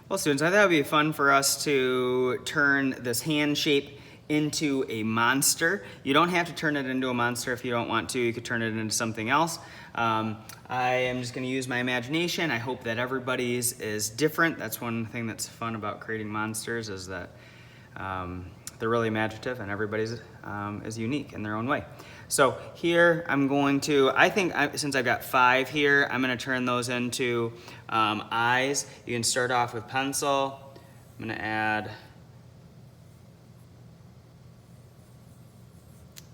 Well, students, I thought it would be fun for us to turn this hand shape into a monster. You don't have to turn it into a monster if you don't want to. You could turn it into something else. I am just going to use my imagination. I hope that everybody's is different. That's one thing that's fun about creating monsters, is that they're really imaginative and everybody's is unique in their own way. So here I'm going to, since I've got 5 here, I'm going to turn those into eyes. You can start off with pencil. I'm going to add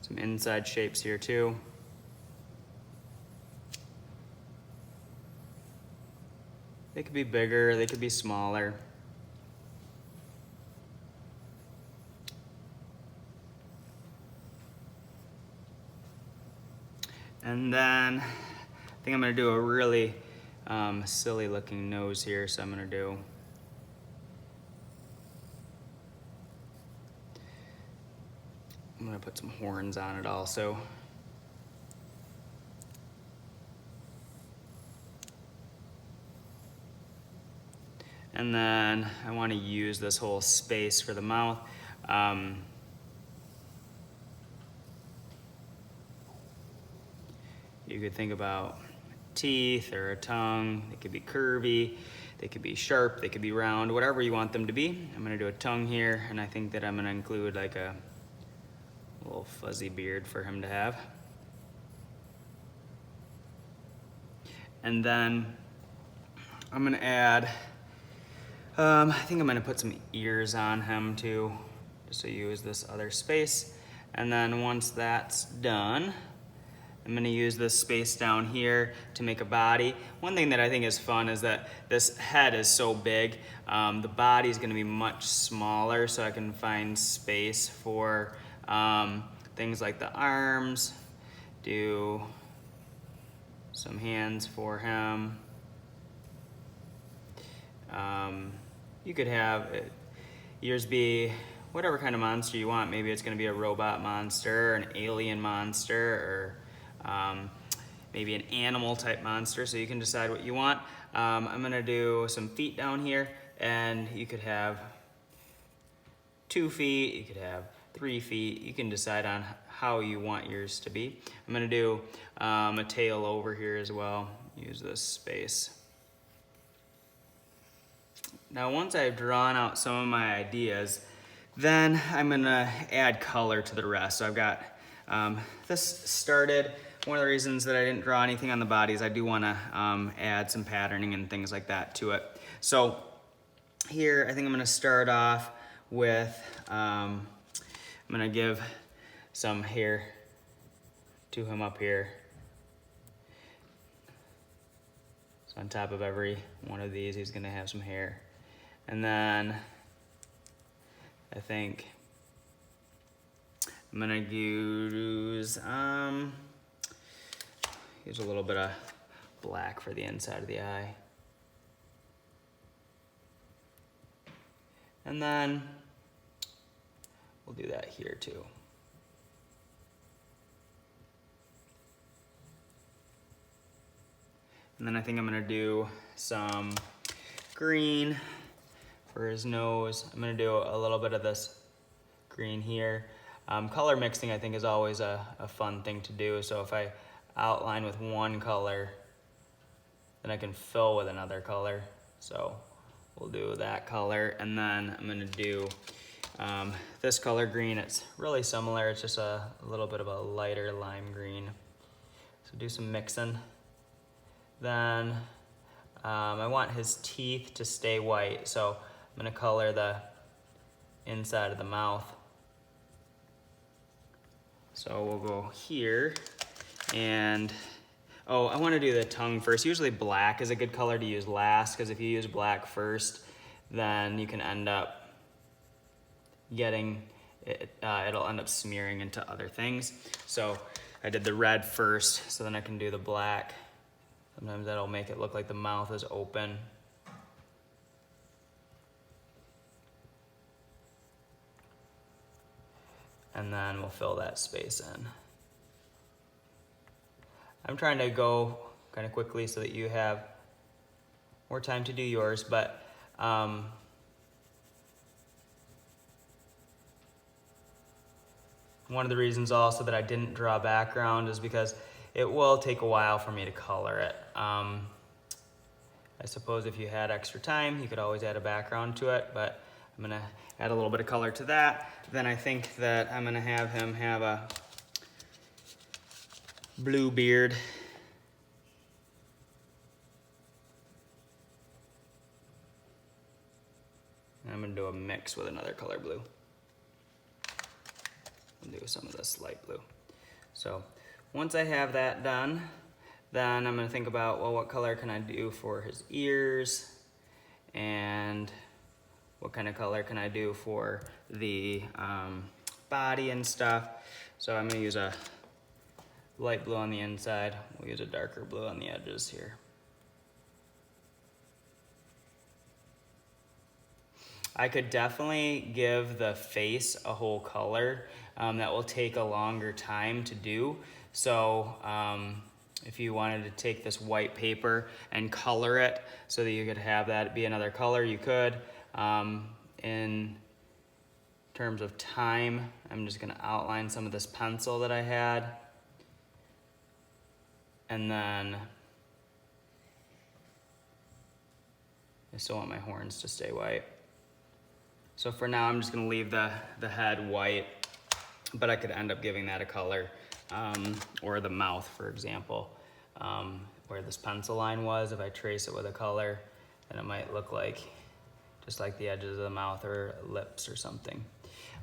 some inside shapes here too. They could be bigger, they could be smaller. And then I think I'm gonna do a really silly looking nose here, so I'm gonna put some horns on it also. And then I want to use this whole space for the mouth. You could think about teeth or a tongue. They could be curvy, they could be sharp, they could be round, whatever you want them to be. I'm gonna do a tongue here, and I think that I'm gonna include like a little fuzzy beard for him to have. And then I'm gonna add, I think I'm gonna put some ears on him too, just to use this other space. And then once that's done, I'm gonna use this space down here to make a body. One thing that I think is fun is that this head is so big, the body is gonna be much smaller, so I can find space for things like the arms, do some hands for him. You could have yours be whatever kind of monster you want. Maybe it's gonna be a robot monster, or an alien monster, or maybe an animal type monster, so you can decide what you want. I'm gonna do some feet down here, and you could have 2 feet, you could have 3 feet. You can decide on how you want yours to be. I'm gonna do a tail over here as well. Use this space. Now once I've drawn out some of my ideas, then I'm gonna add color to the rest. So I've got this started. One of the reasons that I didn't draw anything on the body is I do wanna add some patterning and things like that to it. So here, I think I'm gonna start off with, I'm gonna give some hair to him up here. So on top of every one of these, he's gonna have some hair. And then I think I'm gonna use a little bit of black for the inside of the eye. And then we'll do that here too. And then I think I'm gonna do some green for his nose. I'm gonna do a little bit of this green here. Color mixing I think is always a fun thing to do. So if I outline with one color, then I can fill with another color. So we'll do that color, and then I'm gonna do this color green. It's really similar, it's just a little bit of a lighter lime green. So do some mixing. Then I want his teeth to stay white, so I'm gonna color the inside of the mouth. So we'll go here, and oh, I wanna do the tongue first. Usually black is a good color to use last, because if you use black first, then you can end up getting, it'll end up smearing into other things. So I did the red first, so then I can do the black. Sometimes that'll make it look like the mouth is open. And then we'll fill that space in. I'm trying to go kind of quickly so that you have more time to do yours, but One of the reasons also that I didn't draw background is because it will take a while for me to color it. I suppose if you had extra time, you could always add a background to it, but I'm gonna add a little bit of color to that. Then I think that I'm gonna have him have a blue beard. And I'm gonna do a mix with another color blue. I'll do some of this light blue. So once I have that done, then I'm gonna think about, well, what color can I do for his ears? And what kind of color can I do for the body and stuff? So I'm gonna use a light blue on the inside. We'll use a darker blue on the edges here. I could definitely give the face a whole color. That will take a longer time to do. So if you wanted to take this white paper and color it so that you could have that be another color, you could. In terms of time, I'm just gonna outline some of this pencil that I had. And then I still want my horns to stay white. So for now, I'm just gonna leave the head white, but I could end up giving that a color, or the mouth, for example, where this pencil line was. If I trace it with a color, then it might look like just like the edges of the mouth or lips or something.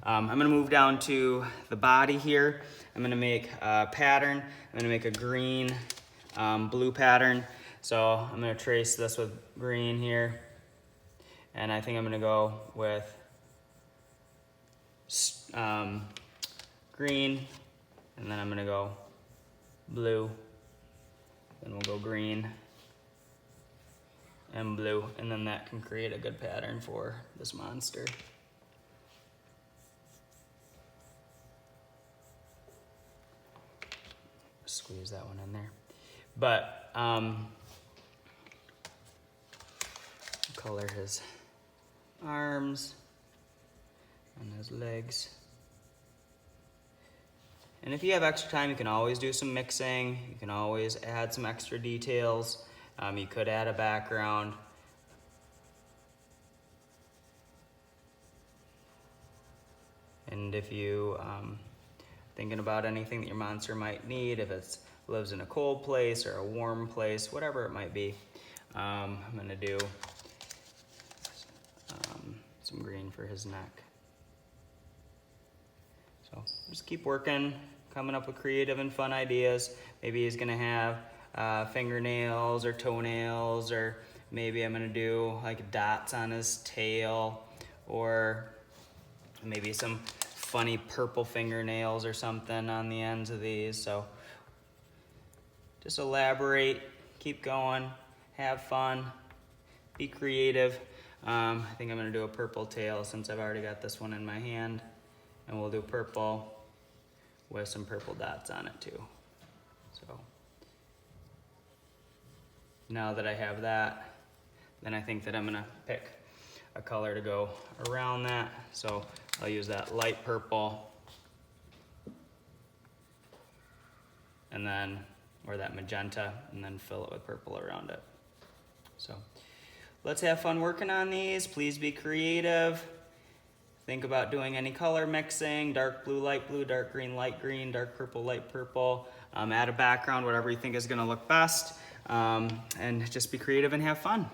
I'm gonna move down to the body here. I'm gonna make a pattern. I'm gonna make a green, blue pattern. So I'm gonna trace this with green here. And I think I'm gonna go with green, and then I'm gonna go blue, then we'll go green and blue, and then that can create a good pattern for this monster. Squeeze that one in there. But color his arms and his legs. And if you have extra time, you can always do some mixing. You can always add some extra details. You could add a background. And if you thinking about anything that your monster might need, if it lives in a cold place or a warm place, whatever it might be, I'm gonna do some green for his neck. So just keep working, coming up with creative and fun ideas. Maybe he's gonna have fingernails or toenails, or maybe I'm gonna do like dots on his tail, or maybe some funny purple fingernails or something on the ends of these. So just elaborate, keep going, have fun, be creative. I think I'm gonna do a purple tail since I've already got this one in my hand, and we'll do purple with some purple dots on it too. So now that I have that, then I think that I'm gonna pick a color to go around that. So I'll use that light purple, and then, or that magenta, and then fill it with purple around it. So let's have fun working on these. Please be creative. Think about doing any color mixing: dark blue, light blue, dark green, light green, dark purple, light purple. Add a background, whatever you think is gonna look best. And just be creative and have fun.